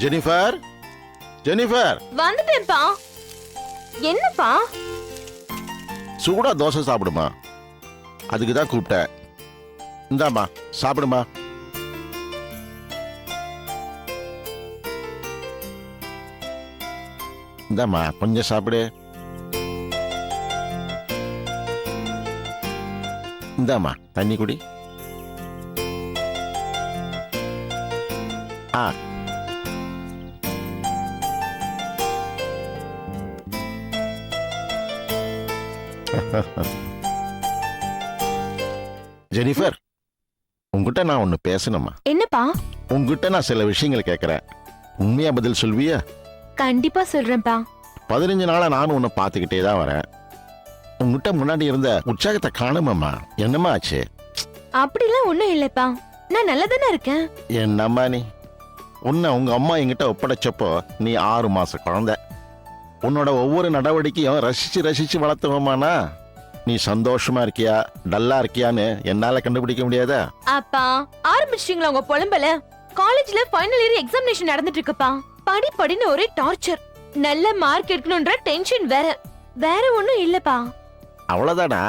Jennifer, Jennifer, வந்துட்டேன்ப்பா. என்னப்பா? சூடா தோசை சாப்பிடுமா, அதுக்கு தான் கூப்பிட்டேன். இந்தாம்மா சாப்பிடுமா. இந்தாம்மா கொஞ்சம் சாப்பிடு. இந்தாம்மா தண்ணி குடி. ஆ ஜெனிஃபர், உங்ககிட்ட நான் ஒன்னு பேசணுமா? என்னப்பா? உங்ககிட்ட நான் சில விஷயங்கள் கேட்கறேன், உண்மையா பதில் சொல்வியா? கண்டிப்பா சொல்றேன்ப்பா. 15 நாளா நானும் உன்னை பார்த்துக்கிட்டே தான் வரேன். உங்ககிட்ட முன்னாடி இருந்த உற்சாகத்தை காணுமாம்மா, என்னம்மா ஆச்சு? அப்படிலாம் ஒண்ணும் இல்லப்பா, நான் நல்லா தானே இருக்கேன். என்னம்மா நீ, உன்னை உங்க அம்மா என்கிட்ட ஒப்படைச்சப்போ நீ 6 மாச குழந்தை. உன்னோட ஒவ்வொரு நடவடிக்கையும் ரசிச்சு ரசிச்சு வளர்த்துவோமானா, நீ சந்தோஷமா இருக்கியா டல்லா இருக்கியான்னு என்னால கண்டுபிடிக்க முடியாதா? அப்பா ஆரம்பிச்சிட்டீங்களா உங்க புலம்பல? காலேஜ்ல ஃபைனல் இயர் எக்ஸாமினேஷன் நடந்துட்டு இருக்குப்பா. படி படின்னு ஒரே டார்ச்சர். நல்ல மார்க் எடுக்கணும்ன்ற டென்ஷன் வேற. வேற ஒண்ணும் இல்லப்பா. அவ்வளவுதானா?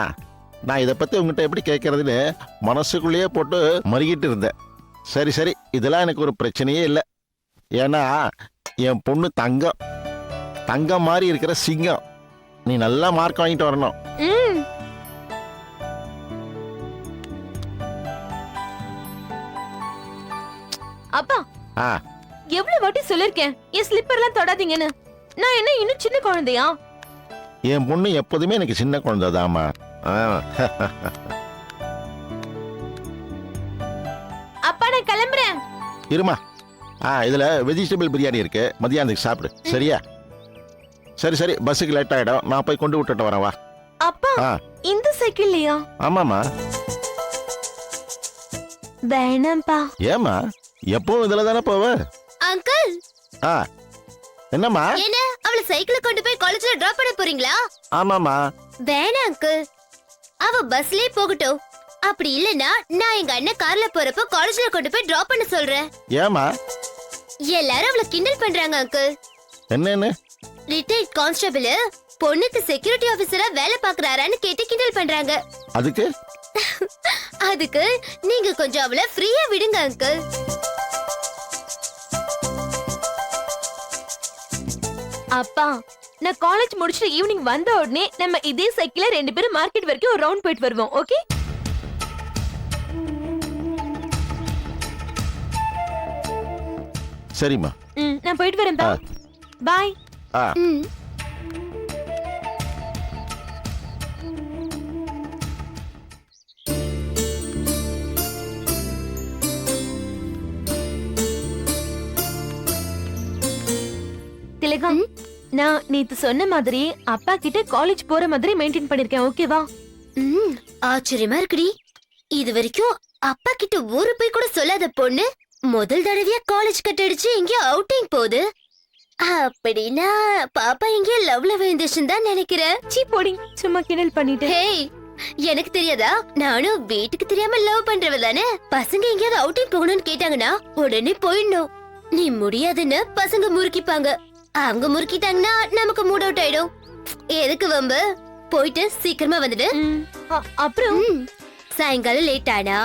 நான் இதை பத்தி உங்ககிட்ட எப்படி கேட்கறதுன்னு மனசுக்குள்ளேயே போட்டு மறுகிட்டு இருந்தேன். சரி சரி, இதெல்லாம் எனக்கு ஒரு பிரச்சனையே இல்லை. ஏன்னா என் பொண்ணு தங்கம், தங்கம் மாதிரி இருக்கிற சிங்கம். நீ நல்லா மார்க் வாங்கிட்டு வரணும். அப்பா எவ்வளவு வாட்டி சொல்லிருக்கேன் என் ஸ்லிப்பர்லாம் தொடாதீங்கன்னு. நான் என்ன இன்னும் சின்ன குழந்தையா? என் பொண்ணு எப்போதுமே எனக்கு சின்ன குழந்தைதாம்மா. அப்பா நான் கிளம்புறேன். இருமா, இதுல வெஜிடபிள் பிரியாணி இருக்கு, மதியானத்துக்கு சாப்பிடு. சரியா? சரி சரி, பஸ்ஸுக்கு லேட் ஆயிடும், நான் போய் கொண்டு விட்டுட்டு வரேன். வா. அப்பா இந்த சைக்கிள்லையா? ஆமாமா. வேணாம்பா. ஏமா, எப்பவும் இதுல தானே போவ? அங்கிள், என்னம்மா? என்ன அவளை சைக்கிள கொண்டு போய் காலேஜ்ல டிராப் பண்ண போறீங்களா? ஆமாமா. வேணாம் அங்கிள், அவ பஸ்லயே போகட்டும். அப்படி இல்லனா நான் எங்க அண்ணன் கார்ல போறப்ப காலேஜ்ல கொண்டு போய் டிராப் பண்ண சொல்றேன். ஏமா? எல்லாரும் அவளை கிண்டல் பண்றாங்க அங்கிள். என்னன்னு? ரிட்டையர்ட் கான்ஸ்டபிள் பொண்ணுக்கு செக்யூரிட்டி ஆபீசரா வேலை பாக்குறாரான்னு கேட்டு கிண்டல் பண்றாங்க. அதுக்கு அதுக்கு நீங்க கொஞ்சம் அவளை ஃப்ரீயா விடுங்க அங்கிள். அப்பா நான் காலேஜ் முடிச்சிட்டு ஈவினிங் வந்த உடனே நம்ம இதே சைக்கிள்ல 2 பேரும் மார்க்கெட் வரைக்கும் ஒரு ரவுண்ட் போயிட்டு வருவோம். ஓகே? சரிம்மா. நான் போயிட்டு வரேன். பாய். திலகா, நான் நேத்து சொன்ன மாதிரி அப்பா கிட்ட காலேஜ் போற மாதிரி மெயின்டைன் பண்ணிருக்கேன். ஓகேவா? ஆச்சரியமா இருக்குடி. இது வரைக்கும் அப்பா கிட்ட ஒரு போய் கூட சொல்லாத பொண்ணு முதல் தடவையா காலேஜ் கட் அடிச்சு எங்கேயோ அவுட்டிங் போகுது. அப்படின்னா பாப்பா எங்கேயோ லவ்ல விழுந்துச்சுன்னு தான் நினைக்கிறேன். சீ போடி, சும்மா கிண்டல் பண்ணிட்டு. ஹேய், எனக்கு தெரியாதா? நானும் வீட்டுக்கு தெரியாம லவ் பண்றவ தானே. பசங்க எங்கேயாவது அவுட்டிங் போகணும்னு கேட்டாங்கன்னா உடனே போயிடணும். நீ முடியாதுன்னு பசங்க முறுக்கிப்பாங்க. அவங்க முறுக்கிட்டாங்கன்னா நமக்கு மூட் அவுட் ஆயிடும். எதுக்கு வம்பு? போயிட்டு சீக்கிரமா வந்துடு. அப்புறம் சாயங்காலம் லேட் ஆனா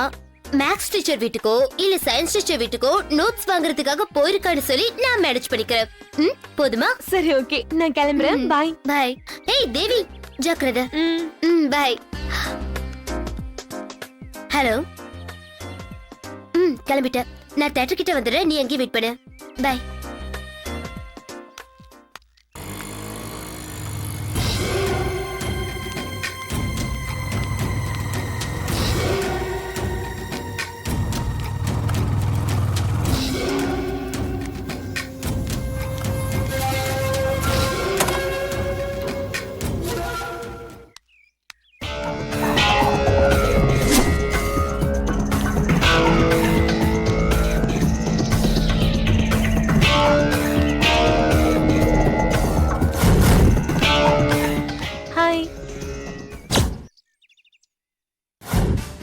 மேக்ஸ் டீச்சர் வீட்டுக்கோ இல்ல சயின்ஸ் டீச்சர் வீட்டுக்கோ நோட்ஸ் வாங்குறதுக்காக போயிருக்கான்னு சொல்லி நான் மேனேஜ் பண்ணிக்கிறேன். போதுமா? சரி ஓகே, நான் கிளம்புறேன். பாய். பாய். ஏய் தேவி, ஜாக்கிரதை. பாய். ஹலோ. கிளம்பிட்டேன். நான் தியேட்டர் கிட்ட வந்துடுறேன், நீ அங்கேயே வெயிட் பண்ணு. பாய்.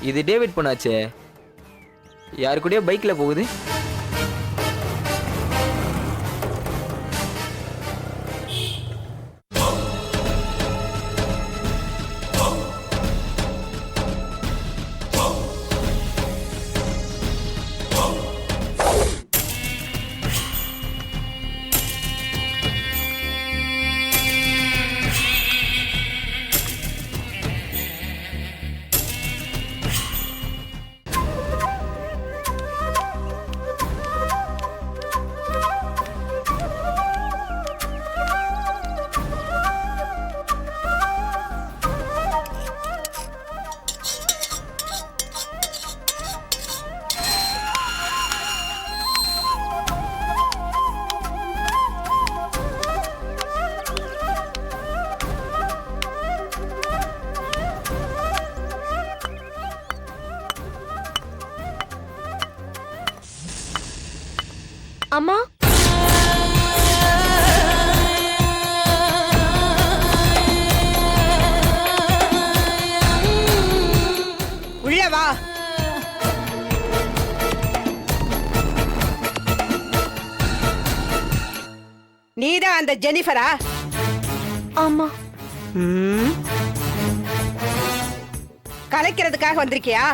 இது டேவிட் பொண்ணாச்சே, யாரு கூடயோ பைக்ல போகுது. அம்மா உள்ள வா. நீதான் அந்த ஜெனிஃபரா? ஆமா கலைக்கிறதுக்காக வந்திருக்கியா?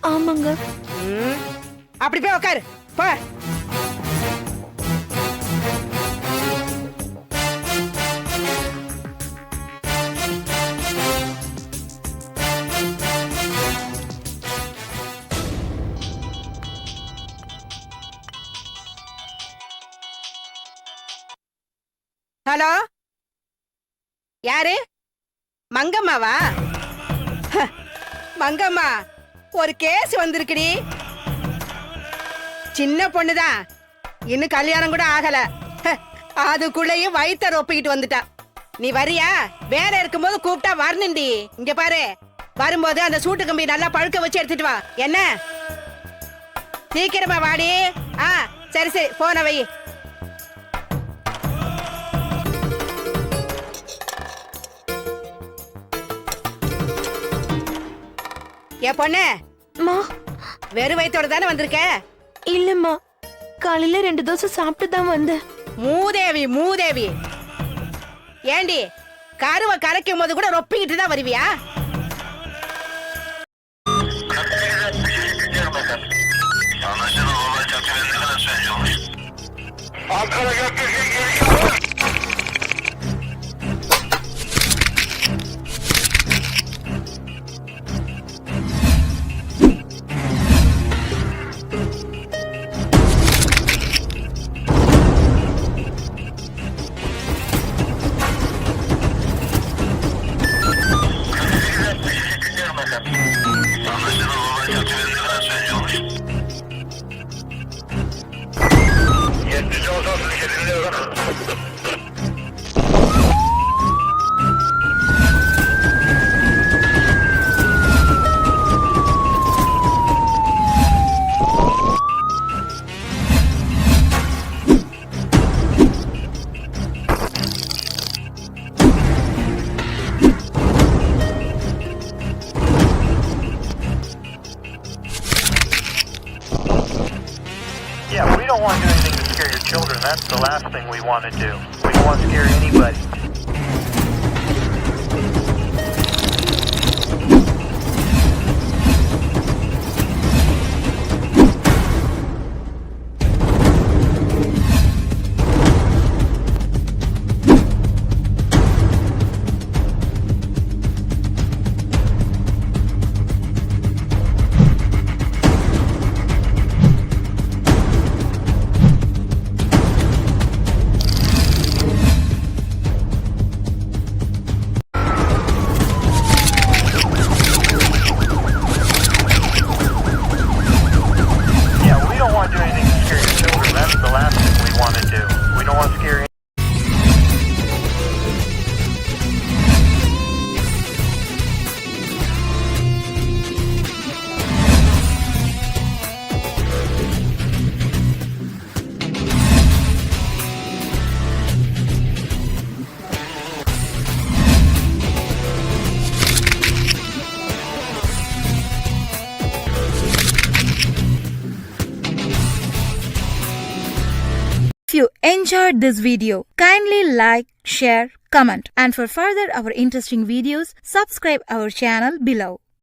ஆமாங்க. ம். அப்படி போய் உட்காரு போ. ஹலோ, யாரு? மங்கம்மாவா? ஹ, மங்கம்மா, ஒரு கேஸ் வந்திருக்குடி. சின்ன பொண்ணுதான், இன்னும் கல்யாணம் கூட ஆகல. ஹ, அதுக்குள்ளேயும் வயித்த ரொப்பிக்கிட்டு வந்துட்டா. நீ வரியா? வேலை இருக்கும்போது கூப்பிட்டா வரணுண்டி. இங்க பாரு, வரும்போது அந்த சூட்டு கம்பி நல்லா பழுக்க வச்சு எடுத்துட்டு வா. என்ன? சீக்கிரமா வாடி. ஆ, சரி சரி, போன வை. ஏ பொண்ணு, மா வெறும் வயித்தோட தானே வந்திருக்க? இல்லம்மா, காலையில 2 தோசை சாப்பிட்டு தான் வந்தேன். மூதேவி மூதேவி. ஏண்டி, கருவை கரைக்கும் போது கூட ரொப்பிக்கிட்டு தான் வருவியா? Yeah, we don't want to do anything to scare your children. That's the last thing we want to do. We don't want to scare anybody. If you enjoyed this video, kindly like, share, comment, and for further our interesting videos, subscribe our channel below.